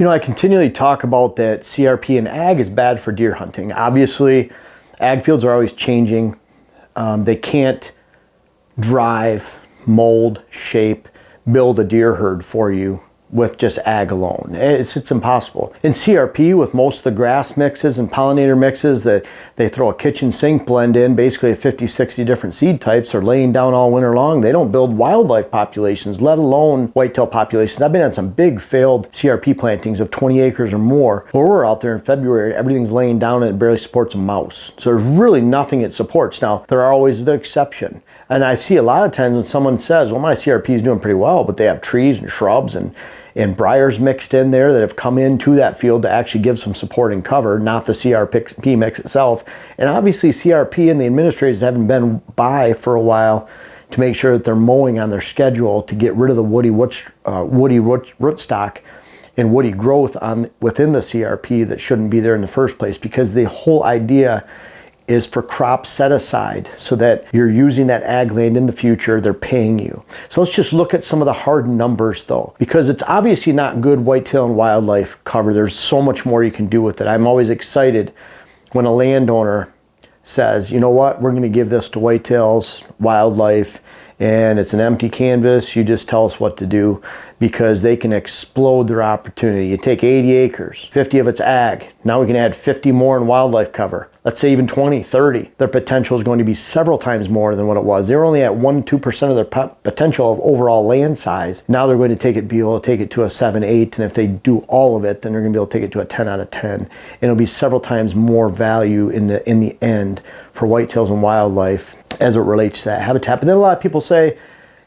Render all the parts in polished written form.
You know, I continually talk about that CRP and Ag is bad for deer hunting. Obviously, ag fields are always changing. They can't drive, mold, shape, build a deer herd for you with just ag alone. It's impossible. In CRP, with most of the grass mixes and pollinator mixes that they throw a kitchen sink blend in, basically 50, 60 different seed types are laying down all winter long. They don't build wildlife populations, let alone whitetail populations. I've been on some big failed CRP plantings of 20 acres or more, where we're out there in February, everything's laying down and it barely supports a mouse. So there's really nothing it supports. Now, there are always the exception. And I see a lot of times when someone says, well, my CRP is doing pretty well, but they have trees and shrubs and briars mixed in there that have come into that field to actually give some support and cover, not the CRP mix itself. And obviously CRP and the administrators haven't been by for a while to make sure that they're mowing on their schedule to get rid of the woody rootstock and woody growth within the CRP that shouldn't be there in the first place, because the whole idea is for crops set aside so that you're using that ag land in the future, they're paying you. So let's just look at some of the hard numbers though, because it's obviously not good whitetail and wildlife cover. There's so much more you can do with it. I'm always excited when a landowner says, you know what, we're gonna give this to whitetails, wildlife, and it's an empty canvas, you just tell us what to do, because they can explode their opportunity. You take 80 acres, 50 of it's ag, now we can add 50 more in wildlife cover. Let's say even 20, 30. Their potential is going to be several times more than what it was. They were only at 1-2% of their potential of overall land size. Now they're going to be able to take it to a 7, 8, and if they do all of it, then they're going to be able to take it to a 10 out of 10. And it'll be several times more value in the end for whitetails and wildlife as it relates to that habitat. But then a lot of people say,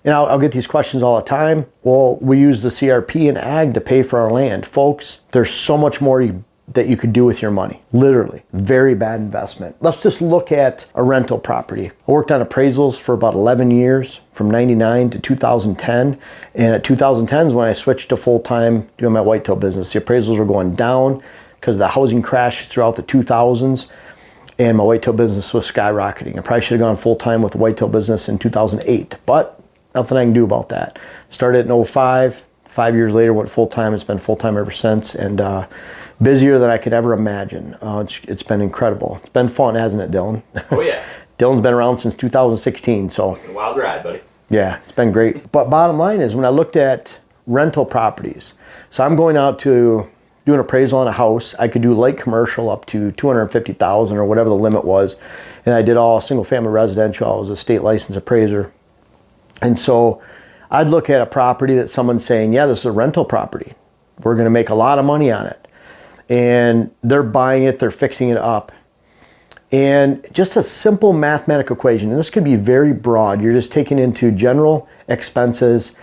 and I'll get these questions all the time, well, we use the CRP and Ag to pay for our land. Folks, there's so much more that you could do with your money. Literally, very bad investment. Let's just look at a rental property. I worked on appraisals for about 11 years, from 99 to 2010. And at 2010 is when I switched to full-time doing my whitetail business. The appraisals were going down because of the housing crash throughout the 2000s. And my whitetail business was skyrocketing. I probably should have gone full-time with the whitetail business in 2008, but nothing I can do about that. Started in 05, 5 years later went full-time. It's been full-time ever since, and busier than I could ever imagine. It's been incredible. It's been fun, hasn't it, Dylan? Oh yeah. Dylan's been around since 2016, so. It's been a wild ride, buddy. Yeah, it's been great. But bottom line is, when I looked at rental properties, so I'm going out to do an appraisal on a house. I could do light commercial up to $250,000 or whatever the limit was. And I did all single family residential. I was a state licensed appraiser. And so I'd look at a property that someone's saying, yeah, this is a rental property. We're gonna make a lot of money on it. And they're buying it, they're fixing it up. And just a simple mathematical equation, and this could be very broad. You're just taking into general expenses,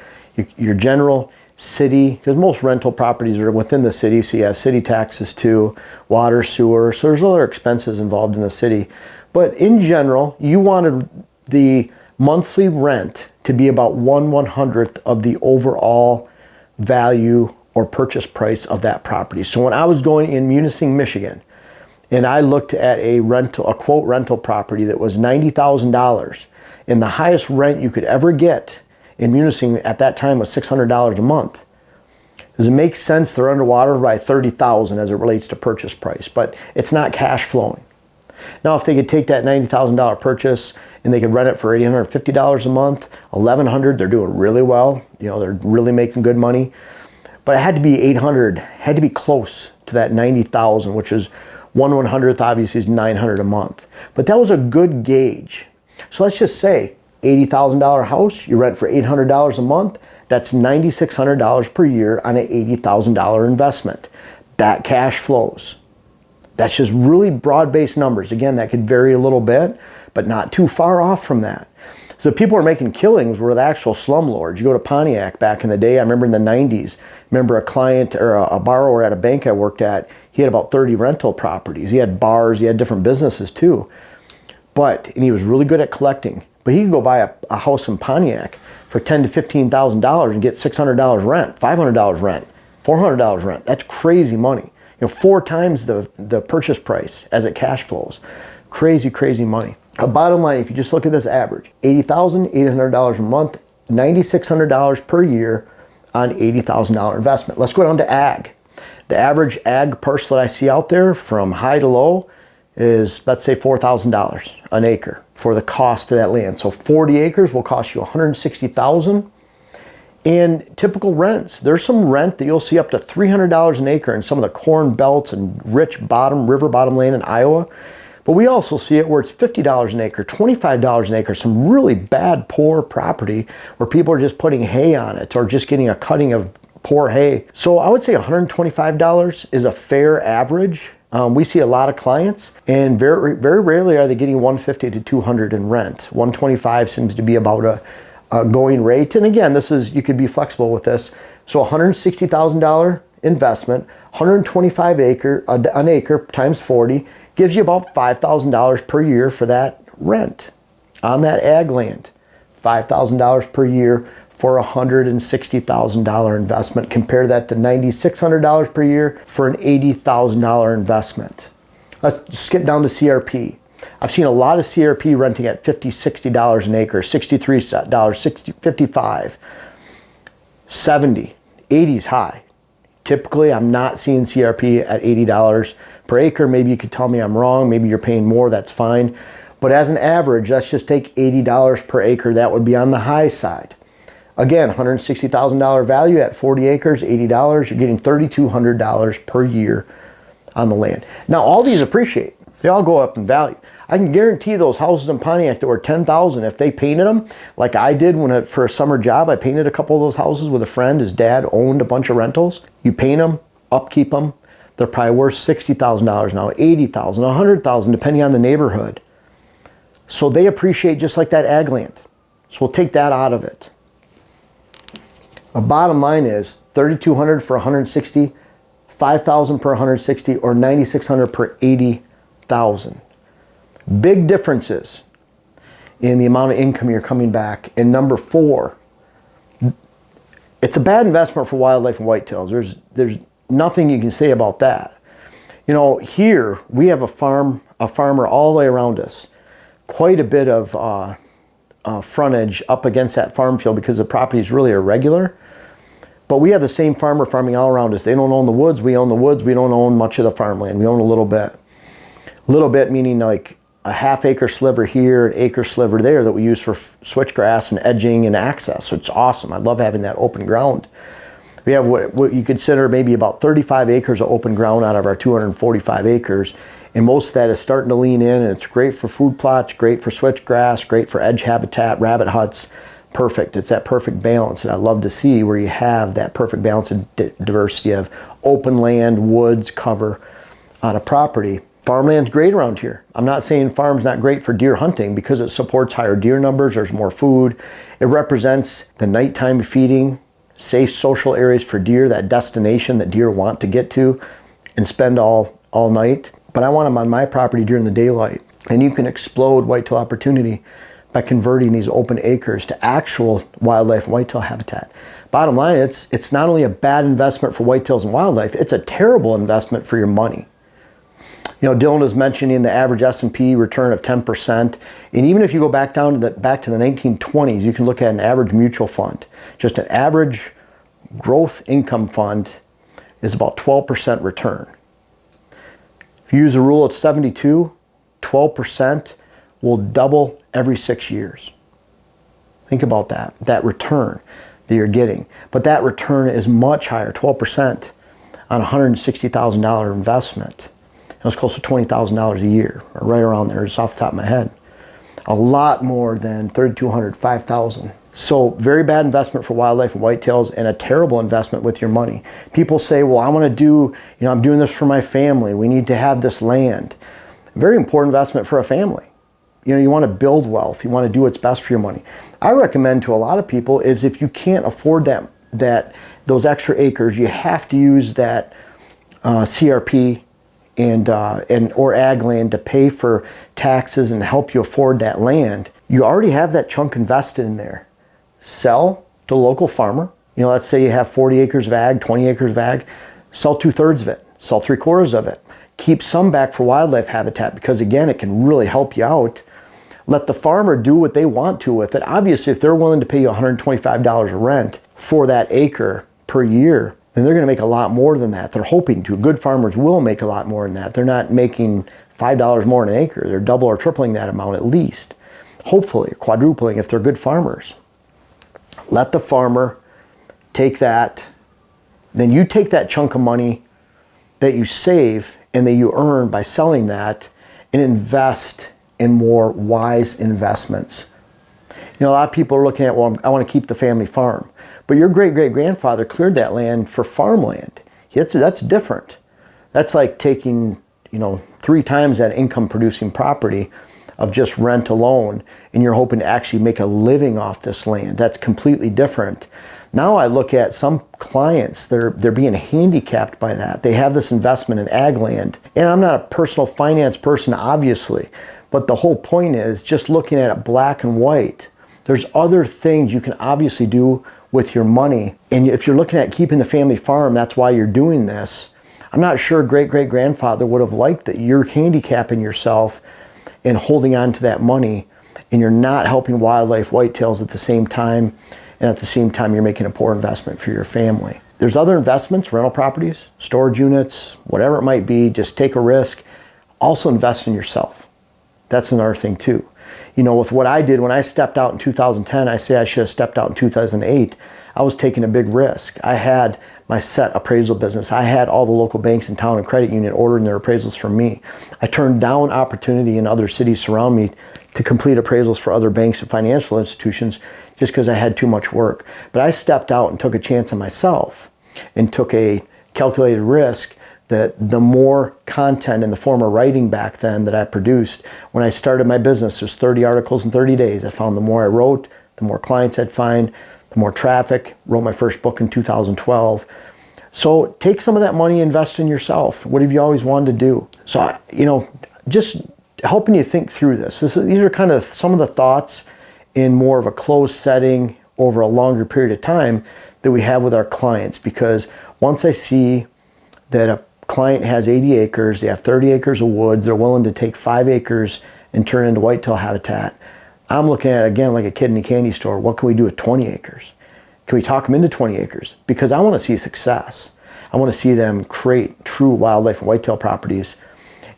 your general city, because most rental properties are within the city, so you have city taxes too, water, sewer, so there's other expenses involved in the city. But in general, you wanted the monthly rent to be about 1/100th of the overall value or purchase price of that property. So when I was going in Munising, Michigan, and I looked at a quote rental property that was $90,000, and the highest rent you could ever get in Munising at that time was $600 a month. Does it make sense? They're underwater by $30,000 as it relates to purchase price, but it's not cash flowing. Now, if they could take that $90,000 purchase and they could rent it for $850 a month, $1,100, they're doing really well. You know, they're really making good money. But it had to be 800, had to be close to that 90,000, which is 1/100th, obviously is 900 a month. But that was a good gauge. So let's just say $80,000 house, you rent for $800 a month, that's $9,600 per year on an $80,000 investment. That cash flows. That's just really broad-based numbers. Again, that could vary a little bit, but not too far off from that. So people were making killings were the actual slumlords. You go to Pontiac back in the day, I remember in the 90s, remember a client or a borrower at a bank I worked at, he had about 30 rental properties. He had bars, he had different businesses too. And he was really good at collecting. But he could go buy a house in Pontiac for $10,000 to $15,000 and get $600 rent, $500 rent, $400 rent. That's crazy money. You know, 4 times the purchase price as it cash flows. Crazy, crazy money. Bottom line, if you just look at this average, $80,800 a month, $9,600 per year on $80,000 investment. Let's go down to ag. The average ag parcel that I see out there from high to low is, let's say, $4,000 an acre for the cost of that land. So 40 acres will cost you $160,000. And typical rents, there's some rent that you'll see up to $300 an acre in some of the corn belts and rich river bottom land in Iowa. But we also see it where it's $50 an acre, $25 an acre, some really bad, poor property where people are just putting hay on it or just getting a cutting of poor hay. So I would say $125 is a fair average. We see a lot of clients, and very, very rarely are they getting $150 to $200 in rent. $125 seems to be about a going rate. And again, you could be flexible with this. So $160,000 investment, 125 an acre times 40 gives you about $5,000 per year for that rent on that ag land. $5,000 per year for a $160,000 investment. Compare that to $9,600 per year for an $80,000 investment. Let's skip down to CRP. I've seen a lot of CRP renting at $50, $60 an acre, $63, $55, $70, $80's high. Typically, I'm not seeing CRP at $80 per acre. Maybe you could tell me I'm wrong. Maybe you're paying more, that's fine. But as an average, let's just take $80 per acre. That would be on the high side. Again, $160,000 value at 40 acres, $80, you're getting $3,200 per year on the land. Now, all these appreciate. They all go up in value. I can guarantee those houses in Pontiac that were $10,000, if they painted them, like I did for a summer job, I painted a couple of those houses with a friend. His dad owned a bunch of rentals. You paint them, upkeep them, they're probably worth $60,000 now, $80,000, $100,000, depending on the neighborhood. So they appreciate just like that ag land. So we'll take that out of it. The bottom line is $3,200 for 160, $5,000 per 160, or $9,600 per 80,000. Big differences in the amount of income you're coming back. And number 4, it's a bad investment for wildlife and whitetails. There's nothing you can say about that. You know, here we have a farmer all the way around us. Quite a bit of frontage up against that farm field because the property is really irregular. But we have the same farmer farming all around us. They don't own the woods. We own the woods. We don't own much of the farmland. We own a little bit. A little bit meaning like a half-acre sliver here, an acre sliver there that we use for switchgrass and edging and access. So it's awesome. I love having that open ground. We have what you consider maybe about 35 acres of open ground out of our 245 acres. And most of that is starting to lean in, and it's great for food plots, great for switchgrass, great for edge habitat, rabbit huts. Perfect. It's that perfect balance that I love to see, where you have that perfect balance and diversity of open land, woods, cover on a property. Farmland's great around here. I'm not saying farm's not great for deer hunting because it supports higher deer numbers. There's more food. It represents the nighttime feeding, safe social areas for deer, that destination that deer want to get to and spend all night. But I want them on my property during the daylight. And you can explode whitetail opportunity by converting these open acres to actual wildlife and whitetail habitat. Bottom line, it's not only a bad investment for whitetails and wildlife, it's a terrible investment for your money. You know, Dylan is mentioning the average S&P return of 10%. And even if you go back to the 1920s, you can look at an average mutual fund. Just an average growth income fund is about 12% return. If you use a rule of 72, 12% will double every 6 years. Think about that return that you're getting. But that return is much higher, 12% on a $160,000 investment. It was close to $20,000 a year, or right around there, just off the top of my head. A lot more than $3,200, $5,000. So very bad investment for wildlife and whitetails, and a terrible investment with your money. People say, well, I want to do, I'm doing this for my family. We need to have this land. Very important investment for a family. You want to build wealth. You want to do what's best for your money. I recommend to a lot of people is if you can't afford those extra acres, you have to use that CRP or ag land to pay for taxes and help you afford that land. You already have that chunk invested in there. Sell to a local farmer. Let's say you have 40 acres of ag, 20 acres of ag. Sell 2/3 of it. Sell 3/4 of it. Keep some back for wildlife habitat because, again, it can really help you out. Let the farmer do what they want to with it. Obviously, if they're willing to pay you $125 rent for that acre per year, then they're going to make a lot more than that. They're hoping to. Good farmers will make a lot more than that. They're not making $5 more an acre. They're double or tripling that amount at least. Hopefully, quadrupling if they're good farmers. Let the farmer take that. Then you take that chunk of money that you save and that you earn by selling that and invest in more wise investments. You know, a lot of people are looking at, well, I want to keep the family farm. But your great-great-grandfather cleared that land for farmland. That's different. That's like taking, 3 times that income-producing property of just rent alone, and you're hoping to actually make a living off this land. That's completely different. Now I look at some clients, they're being handicapped by that. They have this investment in ag land. And I'm not a personal finance person, obviously, but the whole point is just looking at it black and white. There's other things you can obviously do with your money. And if you're looking at keeping the family farm, that's why you're doing this. I'm not sure great-great-grandfather would have liked that you're handicapping yourself and holding on to that money, and you're not helping wildlife whitetails at the same time, and at the same time you're making a poor investment for your family. There's other investments, rental properties, storage units, whatever it might be. Just take a risk. Also invest in yourself. That's another thing too. With what I did when I stepped out in 2010, I say I should have stepped out in 2008. I was taking a big risk. I had my set appraisal business. I had all the local banks in town and credit union ordering their appraisals from me. I turned down opportunity in other cities surround me to complete appraisals for other banks and financial institutions just because I had too much work. But I stepped out and took a chance on myself and took a calculated risk that the more content in the form of writing back then that I produced, when I started my business, there's 30 articles in 30 days. I found the more I wrote, the more clients I'd find, the more traffic. Wrote my first book in 2012. So take some of that money, invest in yourself. What have you always wanted to do? So, just helping you think through this. These are kind of some of the thoughts in more of a closed setting over a longer period of time that we have with our clients. Because once I see that a client has 80 acres, they have 30 acres of woods, they're willing to take 5 acres and turn it into whitetail habitat, I'm looking at it again like a kid in a candy store. What can we do with 20 acres? Can we talk them into 20 acres? Because I want to see success. I want to see them create true wildlife and whitetail properties.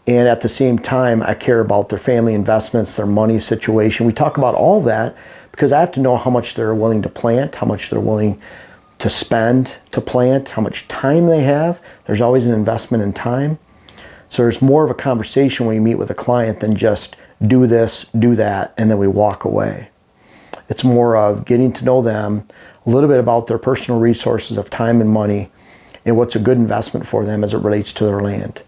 And at the same time, I care about their family investments, their money situation. We talk about all that because I have to know how much they're willing to plant, how much they're willing to spend to plant, how much time they have. There's always an investment in time. So there's more of a conversation when you meet with a client than just do this, do that, and then we walk away. It's more of getting to know them, a little bit about their personal resources of time and money, and what's a good investment for them as it relates to their land.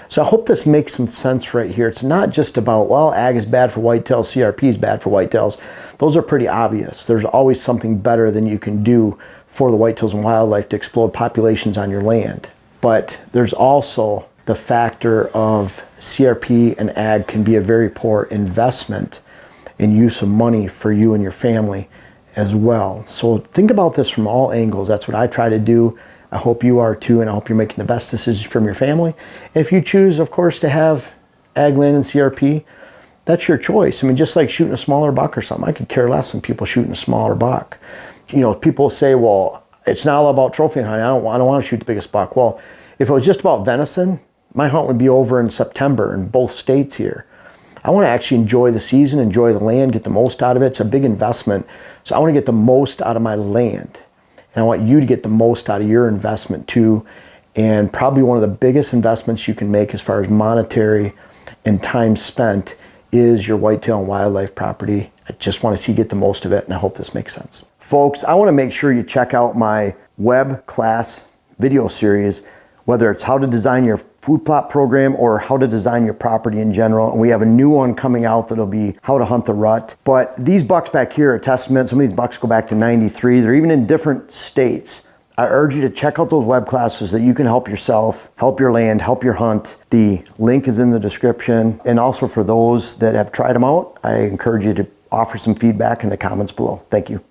So I hope this makes some sense right here. It's not just about, well, ag is bad for whitetails, CRP is bad for whitetails. Those are pretty obvious. There's always something better than you can do for the whitetails and wildlife to explode populations on your land. But there's also the factor of CRP and ag can be a very poor investment in use of money for you and your family as well. So think about this from all angles. That's what I try to do. I hope you are too, and I hope you're making the best decisions from your family. And if you choose, of course, to have ag land and CRP, that's your choice. I mean, just like shooting a smaller buck or something, I could care less than people shooting a smaller buck. People say, well, it's not all about trophy hunting. I don't want to shoot the biggest buck. Well, if it was just about venison, my hunt would be over in September in both states here. I want to actually enjoy the season, enjoy the land, get the most out of it. It's a big investment. So I want to get the most out of my land. And I want you to get the most out of your investment too. And probably one of the biggest investments you can make as far as monetary and time spent is your whitetail and wildlife property. I just want to see you get the most of it, and I hope this makes sense. Folks, I want to make sure you check out my web class video series, whether it's how to design your food plot program or how to design your property in general. And we have a new one coming out that'll be how to hunt the rut. But these bucks back here are a testament. Some of these bucks go back to 93. They're even in different states. I urge you to check out those web classes that you can help yourself, help your land, help your hunt. The link is in the description. And also for those that have tried them out, I encourage you to offer some feedback in the comments below. Thank you.